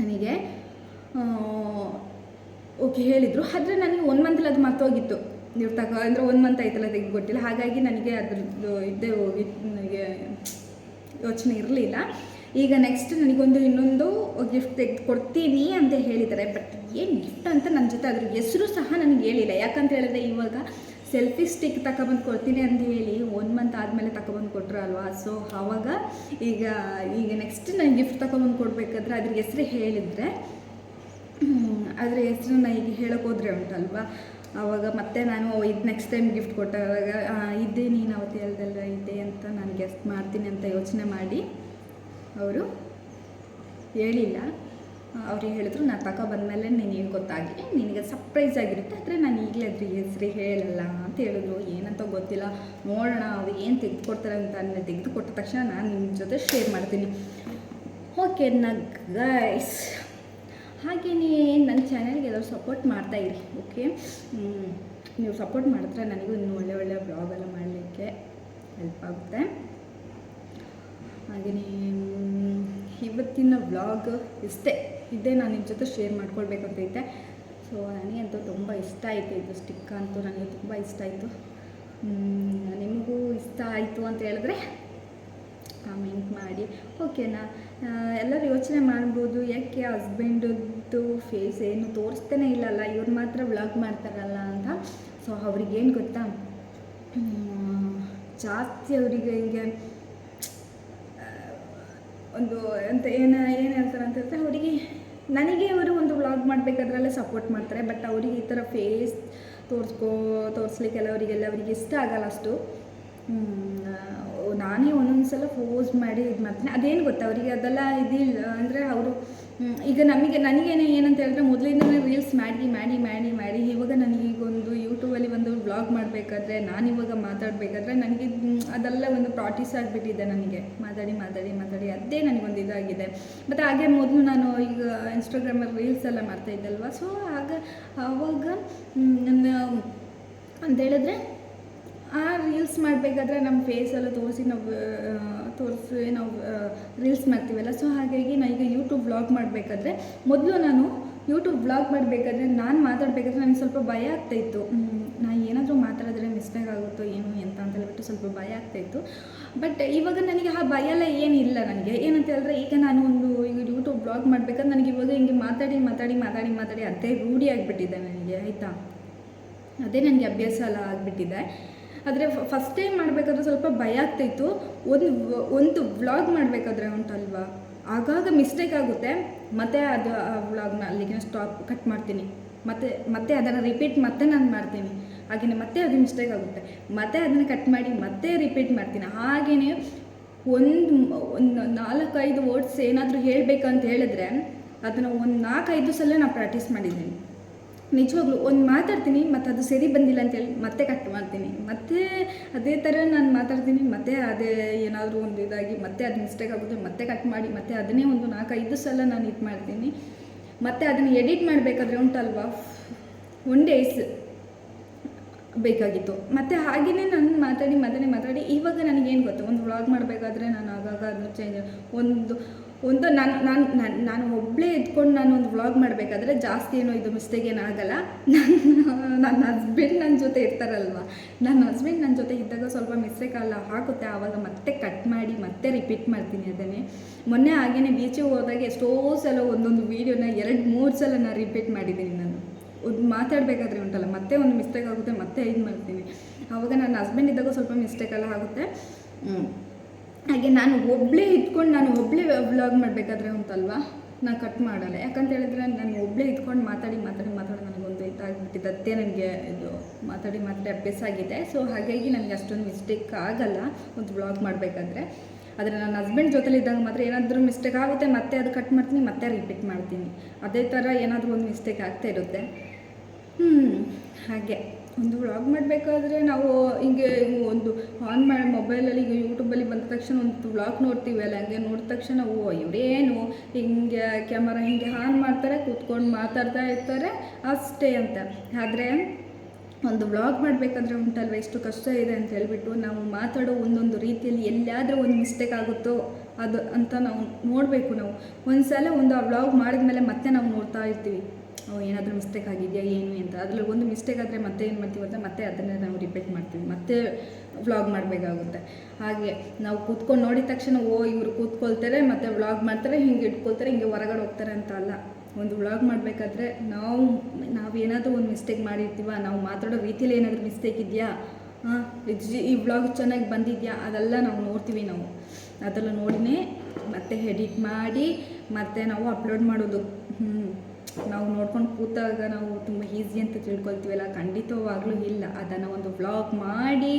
ನನಗೆ. ಓಕೆ ಹೇಳಿದರು, ಆದರೆ ನನಗೆ 1 ಮಂತಲ್ಲಿ ಅದು ಮರ್ತೋಗಿತ್ತು. ನೀವು ಅಂದರೆ 1 ಮಂತ್ ಆಯ್ತಲ್ಲ ತೆಗೆದು ಗೊತ್ತಿಲ್ಲ. ಹಾಗಾಗಿ ನನಗೆ ಅದ್ರದ್ದು ಇದ್ದೇ ಹೋಗಿ ನನಗೆ ಯೋಚನೆ ಇರಲಿಲ್ಲ. ಈಗ ನೆಕ್ಸ್ಟ್ ನನಗೊಂದು ಇನ್ನೊಂದು ಗಿಫ್ಟ್ ತೆಗೆದು ಕೊಡ್ತೀನಿ ಅಂತ ಹೇಳಿದ್ದಾರೆ. ಬಟ್ ಏನು ಗಿಫ್ಟ್ ಅಂತ ನನ್ನ ಜೊತೆ ಅದ್ರ ಹೆಸರು ಸಹ ನನಗೆ ಹೇಳಿಲ್ಲ. ಯಾಕಂತ ಹೇಳಿದ್ರೆ ಇವಾಗ ಸೆಲ್ಫಿ ಸ್ಟಿಕ್ ತಗೊಬಂದು ಕೊಡ್ತೀನಿ ಅಂತ ಹೇಳಿ 1 ಮಂತ್ ಆದಮೇಲೆ ತಗೊಬಂದು ಕೊಟ್ಟರು ಅಲ್ವಾ. ಸೊ ಆವಾಗ ಈಗ ನೆಕ್ಸ್ಟ್ ನನಗೆ ಗಿಫ್ಟ್ ತಗೊಬಂದು ಕೊಡಬೇಕಾದ್ರೆ ಅದ್ರ ಹೆಸರು ಹೇಳಿದರೆ, ಅದರ ಹೆಸರನ್ನ ಈಗ ಹೇಳೋಕೆ ಹೋದರೆ ಉಂಟಲ್ವ, ಆವಾಗ ಮತ್ತೆ ನಾನು ಇದು ನೆಕ್ಸ್ಟ್ ಟೈಮ್ ಗಿಫ್ಟ್ ಕೊಟ್ಟಾಗ ಇದ್ದೇ ನೀನು ಅವತ್ತು ಹೇಳ್ದಲ್ಲ ಇದೆ ಅಂತ ನಾನು ಗೆಸ್ಟ್ ಮಾಡ್ತೀನಿ ಅಂತ ಯೋಚನೆ ಮಾಡಿ ಅವರು ಹೇಳಿಲ್ಲ. ಅವ್ರಿಗೆ ಹೇಳಿದ್ರು ನಾನು ತಗೊಬಂದ್ಮೇಲೆ ನಿನಗೆ ಗೊತ್ತಾಗಿ ನಿನಗೆ ಸರ್ಪ್ರೈಸ್ ಆಗಿರುತ್ತೆ, ಆದರೆ ನಾನು ಈಗಲೇ ಅದ್ರ ಹೆಸರು ಹೇಳಲ್ಲ ಅಂತ ಹೇಳಿದ್ರು. ಏನಂತ ಗೊತ್ತಿಲ್ಲ, ನೋಡೋಣ ಅವ್ರು ಏನು ತೆಗೆದುಕೊಡ್ತಾರೆ ಅಂತ. ತೆಗೆದುಕೊಟ್ಟ ತಕ್ಷಣ ನಾನು ನಿಮ್ಮ ಜೊತೆ ಶೇರ್ ಮಾಡ್ತೀನಿ. ಓಕೆ ಗೈಸ್, ಹಾಗೆಯೇ ನನ್ನ ಚಾನಲ್ಗೆ ಎಲ್ಲರೂ ಸಪೋರ್ಟ್ ಮಾಡ್ತಾಯಿರಿ. ಓಕೆ, ನೀವು ಸಪೋರ್ಟ್ ಮಾಡಿದ್ರೆ ನನಗೂ ಇನ್ನೂ ಒಳ್ಳೆ ಬ್ಲಾಗೆಲ್ಲ ಮಾಡಲಿಕ್ಕೆ ಹೆಲ್ಪ್ ಆಗುತ್ತೆ. ಹಾಗೆಯೇ ಇವತ್ತಿನ ವ್ಲಾಗ್ ಇದೇ ನಾನು ನಿಮ್ಮ ಜೊತೆ ಶೇರ್ ಮಾಡ್ಕೊಳ್ಬೇಕಂತ ಇದ್ದೆ. ಸೊ ನನಗಂತೂ ತುಂಬ ಇಷ್ಟ ಆಯಿತು, ಇದು ಸ್ಟಿಕ್ ಅಂತೂ ನನಗೆ ತುಂಬ ಇಷ್ಟ ಆಯಿತು. ನಿಮಗೂ ಇಷ್ಟ ಆಯಿತು ಅಂತ ಹೇಳಿದ್ರೆ ಕಾಮೆಂಟ್ ಮಾಡಿ. ಓಕೆನಾ. ಎಲ್ಲರೂ ಯೋಚನೆ ಮಾಡ್ಬೋದು, ಯಾಕೆ ಹಸ್ಬೆಂಡದ್ದು ಫೇಸ್ ಏನು ತೋರಿಸ್ತಾನೆ ಇಲ್ಲಲ್ಲ, ಇವ್ರು ಮಾತ್ರ ವ್ಲಾಗ್ ಮಾಡ್ತಾರಲ್ಲ ಅಂತ. ಸೊ ಅವ್ರಿಗೇನು ಗೊತ್ತಾ, ಜಾಸ್ತಿ ಅವರಿಗೆ ಹಿಂಗೆ ಒಂದು ಅಂತ ಏನು ಹೇಳ್ತಾರೆ ಅಂತ ಹೇಳಿದ್ರೆ, ಅವರಿಗೆ ನನಗೆ ಅವರು ಒಂದು ವ್ಲಾಗ್ ಮಾಡಬೇಕಾದ್ರಲ್ಲೇ ಸಪೋರ್ಟ್ ಮಾಡ್ತಾರೆ. ಬಟ್ ಅವರಿಗೆ ಈ ಥರ ಫೇಸ್ ತೋರಿಸ್ಲಿಕ್ಕೆಲ್ಲ ಅವರಿಗೆ ಇಷ್ಟ ಆಗಲ್ಲ ಅಷ್ಟು. ನಾನೇ ಒಂದೊಂದು ಸಲ ಪೋಸ್ ಮಾಡಿ ಇದು ಮಾಡ್ತೀನಿ. ಅದೇನು ಗೊತ್ತಾ, ಅವರಿಗೆ ಅದೆಲ್ಲ ಇದಿಲ್ಲ. ಅಂದರೆ ಅವರು ಈಗ ನನಗೇನೆ ಏನಂತ ಹೇಳಿದ್ರೆ, ಮೊದಲಿಂದಲೇ ರೀಲ್ಸ್ ಮಾಡಿ ಇವಾಗ ನನಗೀಗೊಂದು ಯೂಟ್ಯೂಬಲ್ಲಿ ಒಂದು ವ್ಲಾಗ್ ಮಾಡಬೇಕಾದ್ರೆ, ನಾನಿವಾಗ ಮಾತಾಡಬೇಕಾದ್ರೆ ನನಗೆ ಅದೆಲ್ಲ ಒಂದು ಪ್ರಾಕ್ಟೀಸ್ ಆಗಿಬಿಟ್ಟಿದೆ. ನನಗೆ ಮಾತಾಡಿ ಅದೇ ನನಗೊಂದು ಇದಾಗಿದೆ. ಮತ್ತು ಹಾಗೆ ಮೊದಲು ನಾನು ಈಗ ಇನ್ಸ್ಟಾಗ್ರಾಮಲ್ಲಿ ರೀಲ್ಸ್ ಎಲ್ಲ ಮಾಡ್ತಾಯಿದ್ದಲ್ವ. ಸೊ ಆವಾಗ ನನ್ನ ಅಂತ ಹೇಳಿದ್ರೆ ಆ ರೀಲ್ಸ್ ಮಾಡಬೇಕಾದ್ರೆ ನಮ್ಮ ಫೇಸೆಲ್ಲ ತೋರಿಸಿ ನಾವು ರೀಲ್ಸ್ ಮಾಡ್ತೀವಲ್ಲ. ಸೊ ಹಾಗಾಗಿ ನಾನು ಈಗ ಯೂಟ್ಯೂಬ್ ವ್ಲಾಗ್ ಮಾಡಬೇಕಾದ್ರೆ, ಮೊದಲು ನಾನು ಯೂಟ್ಯೂಬ್ ವ್ಲಾಗ್ ಮಾಡಬೇಕಾದ್ರೆ ನಾನು ಮಾತಾಡಬೇಕಾದ್ರೆ ನನಗೆ ಸ್ವಲ್ಪ ಭಯ ಆಗ್ತಾಯಿತ್ತು. ನಾನು ಏನಾದರೂ ಮಾತಾಡಿದ್ರೆ ಮಿಸ್ಟೇಕ್ ಆಗುತ್ತೋ ಏನು ಎಂತ ಅಂತ ಹೇಳ್ಬಿಟ್ಟು ಸ್ವಲ್ಪ ಭಯ ಆಗ್ತಾಯಿತ್ತು. ಬಟ್ ಇವಾಗ ನನಗೆ ಆ ಭಯ ಎಲ್ಲ ಏನಿಲ್ಲ. ನನಗೆ ಏನಂತ ಹೇಳಿದ್ರೆ, ಈಗ ಈಗ ಯೂಟ್ಯೂಬ್ ವ್ಲಾಗ್ ಮಾಡಬೇಕಾದ್ರೆ ನನಗೆ ಇವಾಗ ಹಿಂಗೆ ಮಾತಾಡಿ ಅದೇ ರೂಢಿ ಆಗಿಬಿಟ್ಟಿದೆ ನನಗೆ, ಆಯಿತಾ. ಅದೇ ನನಗೆ ಅಭ್ಯಾಸ ಎಲ್ಲ ಆಗಿಬಿಟ್ಟಿದೆ. ಆದರೆ ಫಸ್ಟ್ ಟೈಮ್ ಮಾಡಬೇಕಾದ್ರೆ ಸ್ವಲ್ಪ ಭಯ ಆಗ್ತಾಯಿತ್ತು. ಒಂದು ವ್ಲಾಗ್ ಮಾಡಬೇಕಾದ್ರೆ ಉಂಟಲ್ವ, ಆಗಾಗ ಮಿಸ್ಟೇಕ್ ಆಗುತ್ತೆ. ಮತ್ತು ಅದು ಆ ವ್ಲಾಗ್ನ ಅಲ್ಲಿಗೆ ಕಟ್ ಮಾಡ್ತೀನಿ. ಮತ್ತೆ ಅದನ್ನು ರಿಪೀಟ್ ನಾನು ಮಾಡ್ತೀನಿ. ಹಾಗೆಯೇ ಮತ್ತೆ ಅದು ಮಿಸ್ಟೇಕ್ ಆಗುತ್ತೆ, ಮತ್ತೆ ಅದನ್ನು ಕಟ್ ಮಾಡಿ ಮತ್ತೆ ರಿಪೀಟ್ ಮಾಡ್ತೀನಿ. ಹಾಗೆಯೇ ಒಂದು 4-5 ವರ್ಡ್ಸ್ ಏನಾದರೂ ಹೇಳಬೇಕಂತ ಹೇಳಿದ್ರೆ ಅದನ್ನು ಒಂದು 4-5 ಸಲ ನಾನು ಪ್ರಾಕ್ಟೀಸ್ ಮಾಡಿದ್ದೀನಿ. ನಿಜವಾಗ್ಲೂ ಒಂದು ಮಾತಾಡ್ತೀನಿ, ಮತ್ತು ಅದು ಸರಿ ಬಂದಿಲ್ಲ ಅಂತೇಳಿ ಮತ್ತೆ ಕಟ್ ಮಾಡ್ತೀನಿ. ಮತ್ತೆ ಅದೇ ಥರ ನಾನು ಮಾತಾಡ್ತೀನಿ, ಮತ್ತೆ ಅದೇ ಏನಾದರೂ ಒಂದು ಇದಾಗಿ ಮತ್ತೆ ಅದು ಮಿಸ್ಟೇಕ್ ಆಗುತ್ತೆ, ಮತ್ತೆ ಕಟ್ ಮಾಡಿ ಮತ್ತೆ ಅದನ್ನೇ ಒಂದು 4-5 ಸಲ ನಾನು ಇದು ಮಾಡ್ತೀನಿ. ಮತ್ತು ಅದನ್ನು ಎಡಿಟ್ ಮಾಡಬೇಕಾದ್ರೆ ಉಂಟಲ್ವಾ, 1 days ಬೇಕಾಗಿತ್ತು. ಮತ್ತು ಹಾಗೆಯೇ ನಾನು ಮಾತಾಡಿ ಇವಾಗ ನನಗೇನು ಗೊತ್ತು, ಒಂದು ವ್ಲಾಗ್ ಮಾಡಬೇಕಾದ್ರೆ ನಾನು ಆಗಾಗ ಅದನ್ನು ಚೇಂಜ್ ಒಂದು ನಾನು ಒಬ್ಬಳೇ ಇದ್ಕೊಂಡು ನಾನು ಒಂದು ವ್ಲಾಗ್ ಮಾಡಬೇಕಾದ್ರೆ ಜಾಸ್ತಿ ಏನೋ ಇದು ಮಿಸ್ಟೇಕ್ ಏನಾಗಲ್ಲ. ನನ್ನ ಹಸ್ಬೆಂಡ್ ನನ್ನ ಜೊತೆ ಇರ್ತಾರಲ್ವ, ನನ್ನ ಹಸ್ಬೆಂಡ್ ನನ್ನ ಜೊತೆ ಇದ್ದಾಗ ಸ್ವಲ್ಪ ಮಿಸ್ಟೇಕ್ ಎಲ್ಲ ಆಗುತ್ತೆ. ಆವಾಗ ಮತ್ತೆ ಕಟ್ ಮಾಡಿ ಮತ್ತೆ ರಿಪೀಟ್ ಮಾಡ್ತೀನಿ ಅದನ್ನೇ. ಮೊನ್ನೆ ಹಾಗೇ ಬೀಚಿಗೆ ಹೋದಾಗ ಎಷ್ಟೋ ಸಲ ಒಂದೊಂದು ವೀಡಿಯೋನ 2-3 ಸಲ ನಾನು ರಿಪೀಟ್ ಮಾಡಿದ್ದೀನಿ. ನಾನು ಮಾತಾಡಬೇಕಾದ್ರೆ ಉಂಟಲ್ಲ, ಮತ್ತೆ ಒಂದು ಮಿಸ್ಟೇಕ್ ಆಗುತ್ತೆ, ಮತ್ತೆ ಇದು ಮಾಡ್ತೀನಿ. ಆವಾಗ ನನ್ನ ಹಸ್ಬೆಂಡ್ ಇದ್ದಾಗ ಸ್ವಲ್ಪ ಮಿಸ್ಟೇಕ್ ಎಲ್ಲ ಆಗುತ್ತೆ. ಹಾಗೆ ನಾನು ಒಬ್ಬಳೇ ವ್ಲಾಗ್ ಮಾಡಬೇಕಾದ್ರೆ ಉಂಟಲ್ವ, ನಾನು ಕಟ್ ಮಾಡಲ್ಲ. ಯಾಕಂತ ಹೇಳಿದ್ರೆ ನಾನು ಒಬ್ಬಳೇ ಇದ್ಕೊಂಡು ಮಾತಾಡಿ ನನಗೊಂದು ಇದಾಗಿಬಿಟ್ಟಿದೆ. ಅದೇ ನನಗೆ ಇದು ಮಾತಾಡಿ ಅಭ್ಯಾಸ ಆಗಿದೆ. ಸೊ ಹಾಗಾಗಿ ನನಗೆ ಅಷ್ಟೊಂದು ಮಿಸ್ಟೇಕ್ ಆಗಲ್ಲ ಒಂದು ವ್ಲಾಗ್ ಮಾಡಬೇಕಾದ್ರೆ. ಆದರೆ ನನ್ನ ಹಸ್ಬೆಂಡ್ ಜೊತೆಲಿದ್ದಾಗ ಮಾತ್ರ ಏನಾದರೂ ಮಿಸ್ಟೇಕ್ ಆಗುತ್ತೆ, ಮತ್ತೆ ಅದು ಕಟ್ ಮಾಡ್ತೀನಿ, ಮತ್ತೆ ರಿಪೀಟ್ ಮಾಡ್ತೀನಿ. ಅದೇ ಥರ ಏನಾದರೂ ಒಂದು ಮಿಸ್ಟೇಕ್ ಆಗ್ತಾ ಇರುತ್ತೆ. ಹಾಗೆ ಒಂದು ವ್ಲಾಗ್ ಮಾಡಬೇಕಾದ್ರೆ ನಾವು ಹಿಂಗೆ ಒಂದು ಆನ್ ಮಾಡಿ ಮೊಬೈಲಲ್ಲಿ ಈಗ ಯೂಟ್ಯೂಬಲ್ಲಿ ಬಂದ ತಕ್ಷಣ ಒಂದು ವ್ಲಾಗ್ ನೋಡ್ತೀವಿ ಅಲ್ಲ, ಹಂಗೆ ನೋಡಿದ ತಕ್ಷಣ ಇವರೇನು ಹಿಂಗೆ ಕ್ಯಾಮರಾ ಹಿಂಗೆ ಆನ್ ಮಾಡ್ತಾರೆ, ಕೂತ್ಕೊಂಡು ಮಾತಾಡ್ತಾ ಇರ್ತಾರೆ ಅಷ್ಟೇ ಅಂತ. ಆದರೆ ಒಂದು ವ್ಲಾಗ್ ಮಾಡಬೇಕಾದ್ರೆ ಉಂಟಲ್ವ ಎಷ್ಟು ಕಷ್ಟ ಇದೆ ಅಂತ ಹೇಳ್ಬಿಟ್ಟು ನಾವು ಮಾತಾಡೋ ಒಂದೊಂದು ರೀತಿಯಲ್ಲಿ ಎಲ್ಲಾದರೂ ಒಂದು ಮಿಸ್ಟೇಕ್ ಆಗುತ್ತೋ ಅದು ಅಂತ ನಾವು ನೋಡಬೇಕು. ನಾವು ಒಂದು ಸಲ ಒಂದು ಆ ವ್ಲಾಗ್ ಮಾಡಿದ್ಮೇಲೆ ಮತ್ತೆ ನಾವು ನೋಡ್ತಾ ಇರ್ತೀವಿ ಏನಾದರೂ ಮಿಸ್ಟೇಕ್ ಆಗಿದೆಯಾ ಏನು ಅಂತ. ಅದರಲ್ಲಿ ಒಂದು ಮಿಸ್ಟೇಕ್ ಆದರೆ ಮತ್ತೆ ಏನು ಮಾಡ್ತೀವಿ ಅಂತ ಮತ್ತೆ ಅದನ್ನೇ ನಾವು ರಿಪೀಟ್ ಮಾಡ್ತೀವಿ, ಮತ್ತೆ ವ್ಲಾಗ್ ಮಾಡಬೇಕಾಗುತ್ತೆ. ಹಾಗೆ ನಾವು ಕೂತ್ಕೊಂಡು ನೋಡಿದ ತಕ್ಷಣ ಇವರು ಕೂತ್ಕೊಳ್ತಾರೆ ಮತ್ತು ವ್ಲಾಗ್ ಮಾಡ್ತಾರೆ, ಹಿಂಗೆ ಇಟ್ಕೊಳ್ತಾರೆ, ಹಿಂಗೆ ಹೊರಗಡೆ ಹೋಗ್ತಾರೆ ಅಂತ ಅಲ್ಲ. ಒಂದು ವ್ಲಾಗ್ ಮಾಡಬೇಕಾದ್ರೆ ನಾವೇನಾದರೂ ಒಂದು ಮಿಸ್ಟೇಕ್ ಮಾಡಿರ್ತೀವ, ನಾವು ಮಾತಾಡೋ ರೀತಿಯಲ್ಲಿ ಏನಾದರೂ ಮಿಸ್ಟೇಕ್ ಇದೆಯಾ, ಈ ವ್ಲಾಗ್ ಚೆನ್ನಾಗಿ ಬಂದಿದೆಯಾ ಅದೆಲ್ಲ ನಾವು ನೋಡ್ತೀವಿ. ನಾವು ಅದೆಲ್ಲ ನೋಡಿನೇ ಮತ್ತೆ ಎಡಿಟ್ ಮಾಡಿ ಮತ್ತೆ ನಾವು ಅಪ್ಲೋಡ್ ಮಾಡೋದು. ನಾವು ನೋಡ್ಕೊಂಡು ಕೂತಾಗ ನಾವು ತುಂಬ ಈಸಿ ಅಂತ ತಿಳ್ಕೊಳ್ತೀವಲ್ಲ, ಖಂಡಿತವಾಗ್ಲೂ ಇಲ್ಲ. ಅದನ್ನು ಒಂದು ವ್ಲಾಗ್ ಮಾಡಿ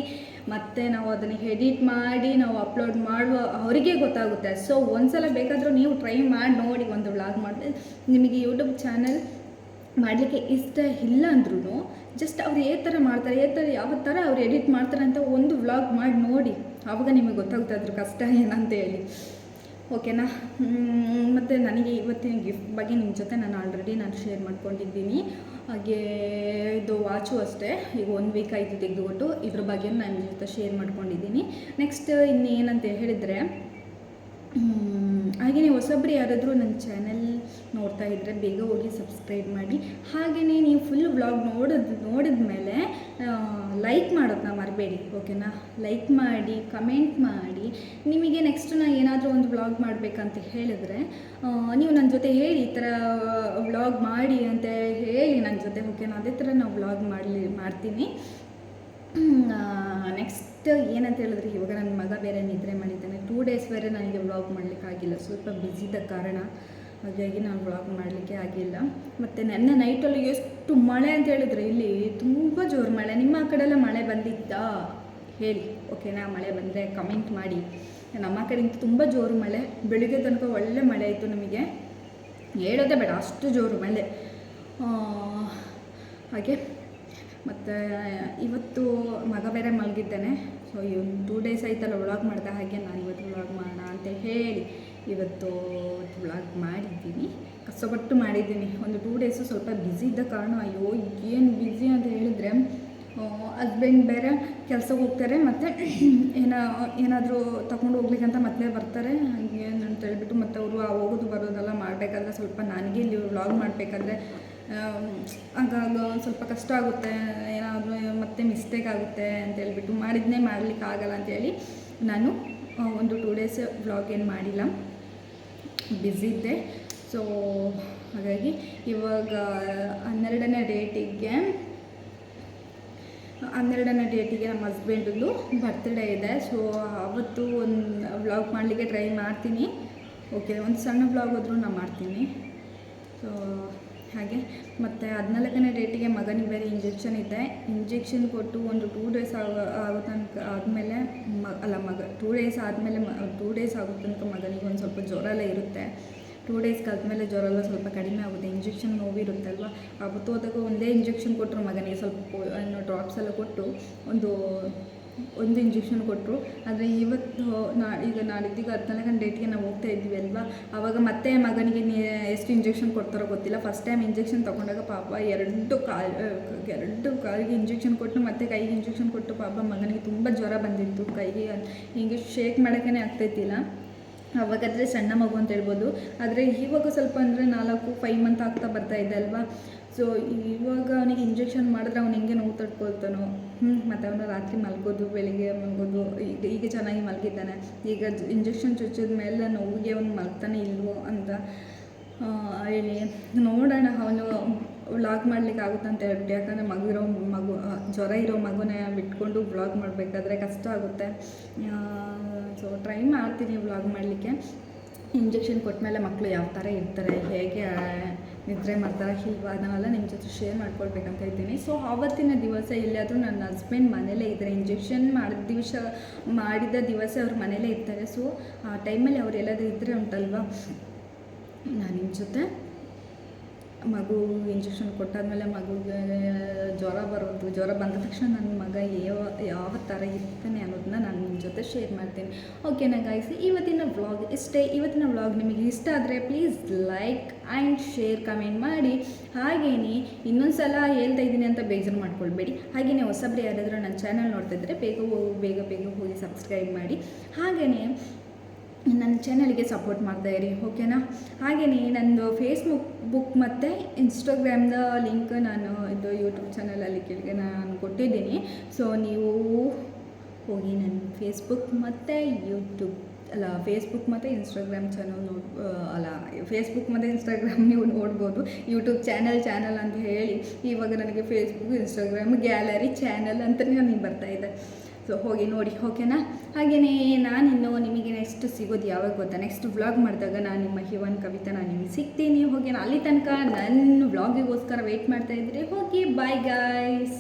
ಮತ್ತು ನಾವು ಅದನ್ನು ಎಡಿಟ್ ಮಾಡಿ ನಾವು ಅಪ್ಲೋಡ್ ಮಾಡುವ ಅವರಿಗೆ ಗೊತ್ತಾಗುತ್ತೆ. ಸೊ ಒಂದ್ಸಲ ಬೇಕಾದರೂ ನೀವು ಟ್ರೈ ಮಾಡಿ ನೋಡಿ. ಒಂದು ವ್ಲಾಗ್ ಮಾಡಿದ್ರೆ ನಿಮಗೆ ಯೂಟ್ಯೂಬ್ ಚಾನಲ್ ಮಾಡಲಿಕ್ಕೆ ಇಷ್ಟ ಇಲ್ಲ ಅಂದ್ರೂ ಜಸ್ಟ್ ಅವ್ರು ಥರ ಮಾಡ್ತಾರೆ, ಯಾವ ಥರ ಅವ್ರು ಎಡಿಟ್ ಮಾಡ್ತಾರೆ ಅಂತ ಒಂದು ವ್ಲಾಗ್ ಮಾಡಿ ನೋಡಿ, ಆವಾಗ ನಿಮಗೆ ಗೊತ್ತಾಗುತ್ತೆ ಅದ್ರ ಕಷ್ಟ ಏನಂತ ಹೇಳಿ. ಓಕೆನಾ? ಮತ್ತು ನನಗೆ ಇವತ್ತಿನ ಗಿಫ್ಟ್ ಬಗ್ಗೆ ನಿಮ್ಮ ಜೊತೆ ನಾನು ಆಲ್ರೆಡಿ ಶೇರ್ ಮಾಡ್ಕೊಂಡಿದ್ದೀನಿ. ಹಾಗೆ ಇದು ವಾಚು ಅಷ್ಟೇ, ಈಗ 1 ವೀಕ್ ಆಯಿತು ತೆಗೆದುಕೊಟ್ಟು, ಇದ್ರ ಬಗ್ಗೆ ನಾನು ನಿಮ್ಮ ಜೊತೆ ಶೇರ್ ಮಾಡ್ಕೊಂಡಿದ್ದೀನಿ. ನೆಕ್ಸ್ಟ್ ಇನ್ನೇನಂತ ಹೇಳಿದರೆ, ಹಾಗೆಯೇ ಹೊಸಬ್ರು ಯಾರಾದರೂ ನನ್ನ ಚಾನೆಲ್ ನೋಡ್ತಾ ಇದ್ದರೆ ಬೇಗ ಹೋಗಿ ಸಬ್ಸ್ಕ್ರೈಬ್ ಮಾಡಿ. ಹಾಗೆಯೇ ನೀವು ಫುಲ್ ವ್ಲಾಗ್ ನೋಡಿದ ಮೇಲೆ ಲೈಕ್ ಮಾಡೋದನ್ನ ಮರಬೇಡಿ, ಓಕೆನಾ? ಲೈಕ್ ಮಾಡಿ, ಕಮೆಂಟ್ ಮಾಡಿ. ನಿಮಗೆ ನೆಕ್ಸ್ಟ್ ನಾನು ಏನಾದರೂ ಒಂದು ವ್ಲಾಗ್ ಮಾಡಬೇಕಂತ ಹೇಳಿದ್ರೆ ನೀವು ನನ್ನ ಜೊತೆ ಹೇಳಿ, ಈ ಥರ ವ್ಲಾಗ್ ಮಾಡಿ ಅಂತ ಹೇಳಿ ನನ್ನ ಜೊತೆ, ಓಕೆನಾ? ಅದೇ ಥರ ನಾವು ವ್ಲಾಗ್ ಮಾಡ್ತೀನಿ. ನೆಕ್ಸ್ಟ್ ಏನಂತ ಹೇಳಿದ್ರೆ, ಇವಾಗ ನನ್ನ ಮಗ ಬೇರೆ ನಿದ್ರೆ ಮಾಡಿದ್ದಾನೆ. 2 ಡೇಸ್ ಬೇರೆ ನನಗೆ ವ್ಲಾಗ್ ಮಾಡಲಿಕ್ಕಾಗಿಲ್ಲ, ಸ್ವಲ್ಪ ಬ್ಯುಸಿದ ಕಾರಣ. ಹಾಗಾಗಿ ನಾನು ವ್ಲಾಗ್ ಮಾಡಲಿಕ್ಕೆ ಆಗಿಲ್ಲ. ಮತ್ತು ನೆನ್ನೆ ನೈಟಲ್ಲಿ ಎಷ್ಟು ಮಳೆ ಅಂತ ಹೇಳಿದರೆ, ಇಲ್ಲಿ ತುಂಬ ಜೋರು ಮಳೆ. ನಿಮ್ಮ ಕಡೆಲ್ಲ ಮಳೆ ಬಂದಿದ್ದಾ ಹೇಳಿ, ಓಕೆನಾ? ಮಳೆ ಬಂದರೆ ಕಮೆಂಟ್ ಮಾಡಿ. ನಮ್ಮ ಕಡೆಯಿಂದ ತುಂಬ ಜೋರು ಮಳೆ, ಬೆಳಿಗ್ಗೆ ತನಕ ಒಳ್ಳೆ ಮಳೆ ಆಯಿತು. ನಮಗೆ ಹೇಳೋದೇ ಬೇಡ, ಅಷ್ಟು ಜೋರು ಮಳೆ. ಹಾಗೆ ಮತ್ತು ಇವತ್ತು ಮಗ ಬೇರೆ ಮಲಗಿದ್ದಾನೆ. ಸೊ ಈ 2 ಡೇಸ್ ಆಯ್ತಲ್ಲ ವ್ಲಾಗ್ ಮಾಡಿದೆ, ಹಾಗೆ ನಾನು ಇವತ್ತು ವ್ಲಾಗ್ ಮಾಡೋಣ ಅಂತ ಹೇಳಿ ಇವತ್ತು ವ್ಲಾಗ್ ಮಾಡಿದ್ದೀನಿ. ಕಷ್ಟಪಟ್ಟು ಮಾಡಿದ್ದೀನಿ. ಒಂದು 2 ಡೇಸು ಸ್ವಲ್ಪ ಬ್ಯುಸಿ ಇದ್ದ ಕಾರಣ, ಅಯ್ಯೋ ಏನು ಬ್ಯುಸಿ ಅಂತ ಹೇಳಿದರೆ, ಹಸ್ಬೆಂಡ್ ಬೇರೆ ಕೆಲಸಕ್ಕೆ ಹೋಗ್ತಾರೆ, ಮತ್ತು ಏನಾದರೂ ತಗೊಂಡು ಹೋಗ್ಲಿಕ್ಕಂತ ಮತ್ತೆ ಬರ್ತಾರೆ. ಹಾಗೆ ಅಂತ ಹೇಳ್ಬಿಟ್ಟು ಮತ್ತು ಅವರು ಹೋಗೋದು ಬರೋದೆಲ್ಲ ಮಾಡಬೇಕಾದ್ರೆ ಸ್ವಲ್ಪ ನನಗೆ ಇಲ್ಲಿ ವ್ಲಾಗ್ ಮಾಡಬೇಕಾದ್ರೆ ಆಗಾಗ ಸ್ವಲ್ಪ ಕಷ್ಟ ಆಗುತ್ತೆ, ಏನಾದರೂ ಮತ್ತೆ ಮಿಸ್ಟೇಕ್ ಆಗುತ್ತೆ ಅಂತ ಹೇಳ್ಬಿಟ್ಟು ಮಾಡಿದ್ನೇ ಮಾಡಲಿಕ್ಕೆ ಆಗಲ್ಲ ಅಂತೇಳಿ ನಾನು ಒಂದು 2 ಡೇಸ್ ವ್ಲಾಗ್ ಏನು ಮಾಡಿಲ್ಲ, ಬ್ಯುಸಿ ಇದ್ದೆ. ಸೊ ಹಾಗಾಗಿ ಇವಾಗ 12ನೇ ಡೇಟಿಗೆ ನಮ್ಮ ಹಸ್ಬೆಂಡದ್ದು ಬರ್ತ್ಡೇ ಇದೆ. ಸೊ ಅವತ್ತು ಒಂದು ವ್ಲಾಗ್ ಮಾಡಲಿಕ್ಕೆ ಟ್ರೈ ಮಾಡ್ತೀನಿ. ಓಕೆ, ಒಂದು ಸಣ್ಣ ವ್ಲಾಗ್ ಹೋದ್ರೂ ನಾನು ಮಾಡ್ತೀನಿ. ಸೊ ಹಾಗೆ ಮತ್ತು 14ನೇ ಡೇಟಿಗೆ ಮಗನಿಗೆ ಬೇರೆ ಇಂಜೆಕ್ಷನ್ ಇದೆ. ಇಂಜೆಕ್ಷನ್ ಕೊಟ್ಟು ಒಂದು 2 ಡೇಸ್ ಆಗೋ ತನಕ ಆದಮೇಲೆ 2 ಡೇಸ್ ಆದಮೇಲೆ 2 ಡೇಸ್ ಆಗೋ ತನಕ ಮಗನಿಗೆ ಒಂದು ಸ್ವಲ್ಪ ಜ್ವರ ಎಲ್ಲ ಇರುತ್ತೆ. 2 ಡೇಸ್ಗೆ ಆದಮೇಲೆ ಜ್ವರ ಎಲ್ಲ ಸ್ವಲ್ಪ ಕಡಿಮೆ ಆಗುತ್ತೆ. ಇಂಜೆಕ್ಷನ್ ನೋವಿರುತ್ತಲ್ವ, ಅವತ್ತು ಹೋದಾಗ ಒಂದೇ ಇಂಜೆಕ್ಷನ್ ಕೊಟ್ಟರು ಮಗನಿಗೆ, ಸ್ವಲ್ಪ ಡ್ರಾಪ್ಸ್ ಎಲ್ಲ ಕೊಟ್ಟು ಒಂದು ಇಂಜೆಕ್ಷನ್ ಕೊಟ್ಟರು. ಆದರೆ ಇವತ್ತು ಈಗ ನಾಡಿದ್ದೀಗ 14ನೇ ಡೇಟ್ಗೆ ನಾವು ಹೋಗ್ತಾ ಇದ್ವಿ ಅಲ್ವಾ, ಆವಾಗ ಮತ್ತೆ ಮಗನಿಗೆ ಎಷ್ಟು ಇಂಜೆಕ್ಷನ್ ಕೊಡ್ತಾರೋ ಗೊತ್ತಿಲ್ಲ. ಫಸ್ಟ್ ಟೈಮ್ ಇಂಜೆಕ್ಷನ್ ತೊಗೊಂಡಾಗ ಪಾಪ ಎರಡು ಕಾಲಿಗೆ ಇಂಜೆಕ್ಷನ್ ಕೊಟ್ಟು ಮತ್ತೆ ಕೈಗೆ ಇಂಜೆಕ್ಷನ್ ಕೊಟ್ಟು ಪಾಪ ಮಗನಿಗೆ ತುಂಬ ಜ್ವರ ಬಂದಿತ್ತು. ಕೈಗೆ ಹಿಂಗೆ ಶೇಕ್ ಮಾಡೋಕ್ಕೇ ಆಗ್ತಾಯಿತ್ತಿಲ್ಲ. ಅವಾಗಾದರೆ ಸಣ್ಣ ಮಗು ಅಂತ ಹೇಳ್ಬೋದು. ಆದರೆ ಇವಾಗ ಸ್ವಲ್ಪ ಅಂದರೆ 4-5 ಮಂತ್ ಆಗ್ತಾ ಬರ್ತಾ ಇದೆ ಅಲ್ವಾ. ಸೊ ಇವಾಗ ಅವನಿಗೆ ಇಂಜೆಕ್ಷನ್ ಮಾಡಿದ್ರೆ ಅವ್ನು ಹೆಂಗೆ ನೋವು ತಡ್ಕೊಳ್ತಾನೋ, ಮತ್ತು ಅವನು ರಾತ್ರಿ ಮಲ್ಗೋದು, ಬೆಳಿಗ್ಗೆ ಮಲ್ಗೋದು. ಈಗ ಚೆನ್ನಾಗಿ ಮಲಗಿದ್ದಾನೆ. ಈಗ ಇಂಜೆಕ್ಷನ್ ಚುಚ್ಚಿದ ಮೇಲೆ ನೋವಿಗೆ ಅವನು ಮಲ್ತಾನೆ ಇಲ್ವೋ ಅಂತ ಹೇಳಿ ನೋಡೋಣ. ಅವನು ವ್ಲಾಗ್ ಮಾಡಲಿಕ್ಕೆ ಆಗುತ್ತೆ ಅಂತ ಹೇಳ್ಬಿಟ್ಟು, ಯಾಕಂದರೆ ಮಗು ಜ್ವರ ಇರೋ ಮಗುನ ಬಿಟ್ಕೊಂಡು ವ್ಲಾಗ್ ಮಾಡಬೇಕಾದ್ರೆ ಕಷ್ಟ ಆಗುತ್ತೆ. ಸೊ ಟ್ರೈ ಮಾಡ್ತೀನಿ ವ್ಲಾಗ್ ಮಾಡಲಿಕ್ಕೆ. ಇಂಜೆಕ್ಷನ್ ಕೊಟ್ಟಮೇಲೆ ಮಕ್ಕಳು ಯಾವ ಥರ ಇರ್ತಾರೆ, ಹೇಗೆ ನಿದ್ರೆ ಮಾಡ್ತಾರೆ, ಹೀಗೆ ಅದನ್ನೆಲ್ಲ ನಿಮ್ಮ ಜೊತೆ ಶೇರ್ ಮಾಡ್ಕೊಳ್ಬೇಕಂತ ಇದ್ದೀನಿ. ಸೊ ಆವತ್ತಿನ ದಿವಸ ಎಲ್ಲಿಯಾದರೂ ನನ್ನ ಹಸ್ಬೆಂಡ್ ಮನೇಲೇ ಇದ್ದಾರೆ. ಇಂಜೆಕ್ಷನ್ ಮಾಡಿದ ದಿವಸ ಅವ್ರು ಮನೇಲೇ ಇರ್ತಾರೆ. ಸೊ ಆ ಟೈಮಲ್ಲಿ ಅವ್ರು ಎಲ್ಲಾದರೂ ಇದ್ದರೆ ಉಂಟಲ್ವ, ನಾನು ನಿಮ್ಮ ಜೊತೆ ಮಗು ಇಂಜೆಕ್ಷನ್ ಕೊಟ್ಟಾದಮೇಲೆ ಮಗುಗೆ ಜ್ವರ ಬರೋದು, ಜ್ವರ ಬಂದ ತಕ್ಷಣ ನನ್ನ ಮಗ ಯಾವ ಥರ ಇರ್ತಾನೆ ಅನ್ನೋದನ್ನ ನಾನು ನಿಮ್ಮ ಜೊತೆ ಶೇರ್ ಮಾಡ್ತೀನಿ. ಓಕೆನಾ ಗೈಸ್, ಇವತ್ತಿನ ವ್ಲಾಗ್ ಇಷ್ಟೇ. ಇವತ್ತಿನ ವ್ಲಾಗ್ ನಿಮಗೆ ಇಷ್ಟ ಆದರೆ please like and share comment ಮಾಡಿ. ಹಾಗೆಯೇ ಇನ್ನೊಂದು ಸಲ ಹೇಳ್ತಾ ಇದ್ದೀನಿ ಅಂತ ಬೇಜಾರು ಮಾಡ್ಕೊಳ್ಬೇಡಿ. ಹಾಗೆಯೇ ಹೊಸಬ್ರು ಯಾರಾದರೂ ನನ್ನ ಚಾನಲ್ ನೋಡ್ತಾ ಇದ್ದರೆ ಬೇಗ ಹೋಗಿ ಸಬ್ಸ್ಕ್ರೈಬ್ ಮಾಡಿ. ಹಾಗೆಯೇ ನನ್ನ ಚಾನಲ್ಗೆ ಸಪೋರ್ಟ್ ಮಾಡ್ತಾಯಿರಿ, ಓಕೆನಾ. ಹಾಗೆಯೇ ನಂದು ಫೇಸ್ಬುಕ್ ಮತ್ತು ಇನ್ಸ್ಟಾಗ್ರಾಮ್ದ ಲಿಂಕ್ ನಾನು ಇದು ಯೂಟ್ಯೂಬ್ ಚಾನಲಲ್ಲಿ ಕೆಳಗೆ ನಾನು ಕೊಟ್ಟಿದ್ದೀನಿ. ಸೊ ನೀವು ಹೋಗಿ ನನ್ನ ಫೇಸ್ಬುಕ್ ಮತ್ತು ಫೇಸ್ಬುಕ್ ಮತ್ತು ಇನ್ಸ್ಟಾಗ್ರಾಮ್ ಚಾನಲ್ ಫೇಸ್ಬುಕ್ ಮತ್ತು ಇನ್ಸ್ಟಾಗ್ರಾಮ್ ನೀವು ನೋಡ್ಬೋದು. ಯೂಟ್ಯೂಬ್ ಚಾನಲ್ ಅಂತ ಹೇಳಿ ಇವಾಗ ನನಗೆ ಫೇಸ್ಬುಕ್, ಇನ್ಸ್ಟಾಗ್ರಾಮ್, ಗ್ಯಾಲರಿ ಚಾನಲ್ ಅಂತಲೇ ನನಗೆ ಬರ್ತಾಯಿದೆ. ಸೊ ಹೋಗಿ ನೋಡಿ, ಓಕೆನಾ. ಹಾಗೆಯೇ ನಾನಿನ್ನು ನಿಮಗೆ ನೆಕ್ಸ್ಟ್ ಸಿಗೋದು ಯಾವಾಗ ಗೊತ್ತಾ, ನೆಕ್ಸ್ಟ್ ವ್ಲಾಗ್ ಮಾಡಿದಾಗ ನಾನು ನಿಮ್ಮ ಹಿವನ್ ಕವಿತಾ ನಾನು ನಿಮಗೆ ಸಿಗ್ತೀನಿ, ಓಕೆನಾ. ಅಲ್ಲಿ ತನಕ ನನ್ನ ವ್ಲಾಗಿಗೋಸ್ಕರ ವೆಯ್ಟ್ ಮಾಡ್ತಾಯಿದ್ರಿ. ಹೋಗಿ ಬಾಯ್ ಗಾಯ್ಸ್.